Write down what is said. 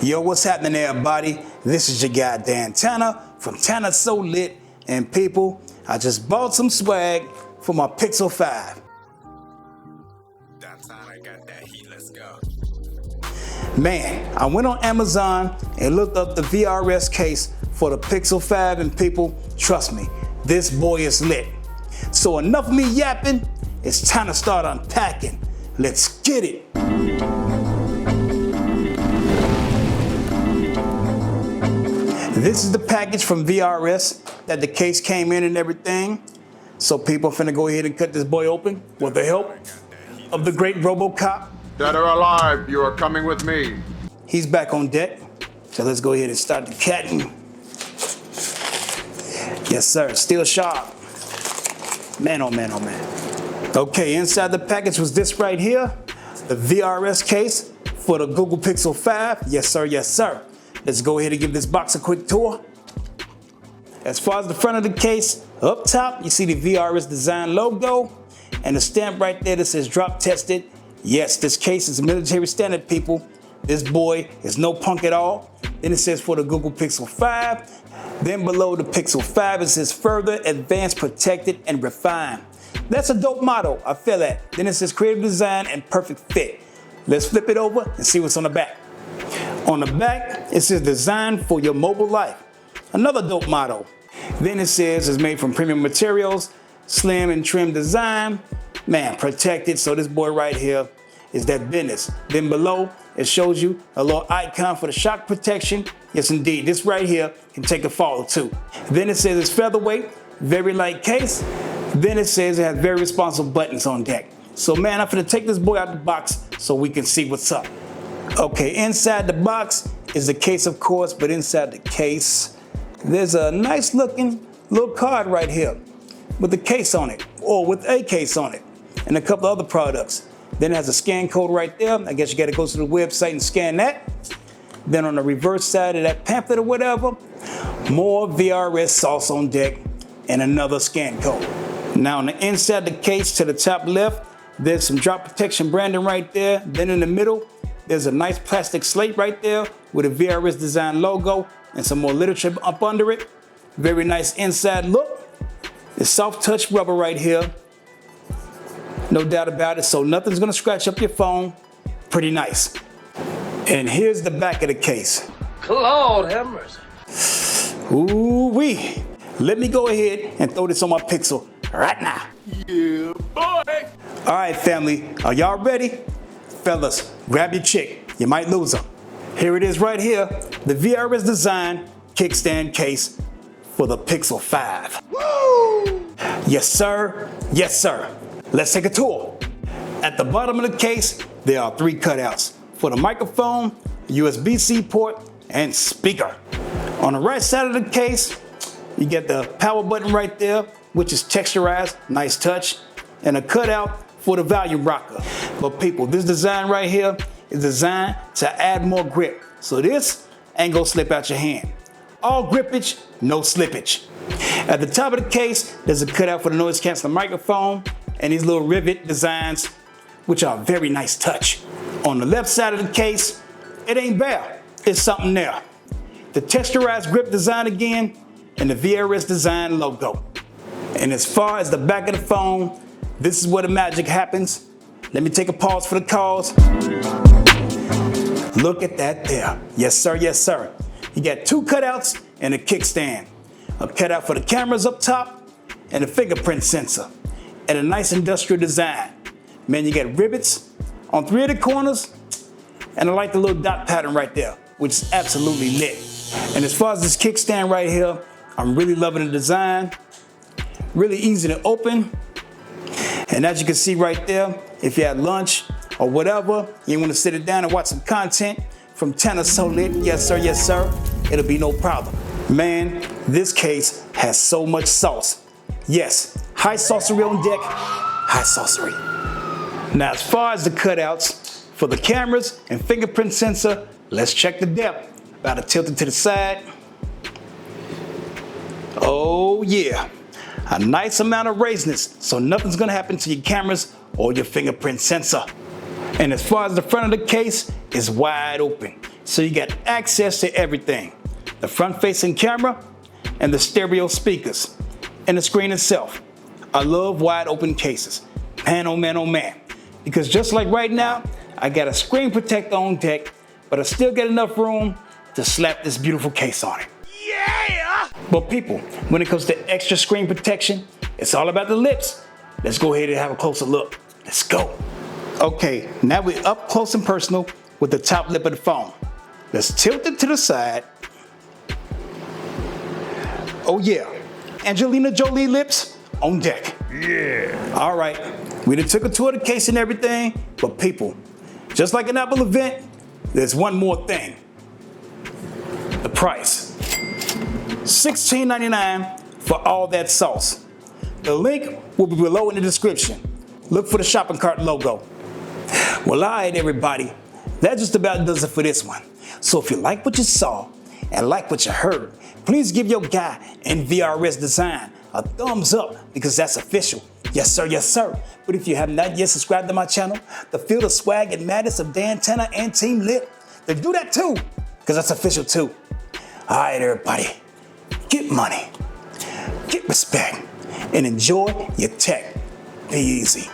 Yo, what's happening everybody? This is your guy Tanna from Tanna So Lit. And people, I just bought some swag for my Pixel 5. I got that heat, let's go. Man, I went on Amazon and looked up the VRS case for the Pixel 5 and people, trust me, this boy is lit. So enough of me yapping, it's time to start unpacking. Let's get it. This is the package from VRS that the case came in and everything. So people finna go ahead and cut this boy open with the help of the great RoboCop. Dead or alive, you are coming with me. He's back on deck. So let's go ahead and start the cutting. Yes, sir, still sharp. Man, oh man, oh man. Okay, inside the package was this right here, the VRS case for the Google Pixel 5. Yes, sir, yes, sir. Let's go ahead and give this box a quick tour. As far as the front of the case, up top, you see the VRS design logo and the stamp right there that says drop tested. Yes, this case is military standard, people. This boy is no punk at all. Then it says for the Google Pixel 5. Then below the Pixel 5, it says further advanced, protected, and refined. That's a dope motto, I feel that. Then it says creative design and perfect fit. Let's flip it over and see what's on the back. On the back, it says designed for your mobile life. Another dope motto. Then it says it's made from premium materials, slim and trim design. Man, protected, so this boy right here is that business. Then below, it shows you a little icon for the shock protection. Yes, indeed, this right here can take a fall or two. Then it says it's featherweight, very light case. Then it says it has very responsive buttons on deck. So man, I'm gonna take this boy out of the box so we can see what's up. Okay, inside the box is the case, of course, but inside the case, there's a nice looking little card right here with the case on it, or with a case on it, and a couple other products. Then it has a scan code right there. I guess you gotta go to the website and scan that. Then on the reverse side of that pamphlet or whatever, more VRS sauce on deck and another scan code. Now on the inside the case to the top left, there's some drop protection branding right there. Then in the middle, there's a nice plastic slate right there with a VRS design logo and some more literature up under it. Very nice inside look. It's soft touch rubber right here. No doubt about it, so nothing's gonna scratch up your phone. Pretty nice. And here's the back of the case. Lord have mercy. Ooh-wee. Let me go ahead and throw this on my Pixel right now. Yeah, boy. All right, family, are y'all ready? Fellas, grab your chick, you might lose her. Here it is right here, the VRS design kickstand case for the Pixel 5. Woo! Yes, sir, yes, sir. Let's take a tour. At the bottom of the case, there are 3 cutouts for the microphone, USB-C port, and speaker. On the right side of the case, you get the power button right there, which is texturized, nice touch, and a cutout for the volume rocker. But people, this design right here is designed to add more grip. So this ain't gonna slip out your hand. All grippage, no slippage. At the top of the case, there's a cutout for the noise canceling microphone and these little rivet designs, which are a very nice touch. On the left side of the case, it ain't bare, it's something there. The texturized grip design again, and the VRS design logo. And as far as the back of the phone, this is where the magic happens. Let me take a pause for the cause. Look at that there. Yes, sir, yes, sir. You got 2 cutouts and a kickstand. A cutout for the cameras up top and a fingerprint sensor. And a nice industrial design. Man, you got rivets on 3 of the corners, and I like the little dot pattern right there, which is absolutely lit. And as far as this kickstand right here, I'm really loving the design. Really easy to open. And as you can see right there, if you had lunch or whatever, you want to sit it down and watch some content from Tanna So Lit, yes sir, it'll be no problem. Man, this case has so much sauce. Yes, high saucery on deck, high saucery. Now as far as the cutouts for the cameras and fingerprint sensor, let's check the depth. About to tilt it to the side. Oh yeah. A nice amount of raisins, so nothing's gonna happen to your cameras or your fingerprint sensor. And as far as the front of the case, it's wide open. So you got access to everything. The front-facing camera and the stereo speakers and the screen itself. I love wide open cases. Man, oh man, oh man. Because just like right now, I got a screen protector on deck, but I still got enough room to slap this beautiful case on it. Yeah! But people, when it comes to extra screen protection, it's all about the lips. Let's go ahead and have a closer look. Let's go. Okay, now we're up close and personal with the top lip of the phone. Let's tilt it to the side. Oh yeah, Angelina Jolie lips on deck. Yeah. All right, we done took a tour of the case and everything, but people, just like an Apple event, there's one more thing. The price. $16.99 for all that sauce. The link will be below in the description. Look for the shopping cart logo. Well, all right, everybody. That just about does it for this one. So if you like what you saw and like what you heard, please give your guy in VRS Design a thumbs up because that's official. Yes, sir, yes, sir. But if you have not yet subscribed to my channel, to feel the swag and madness of Dan, Tanna, and Team Lit, then do that too, because that's official too. All right, everybody. Get money, get respect, and enjoy your tech. Be easy.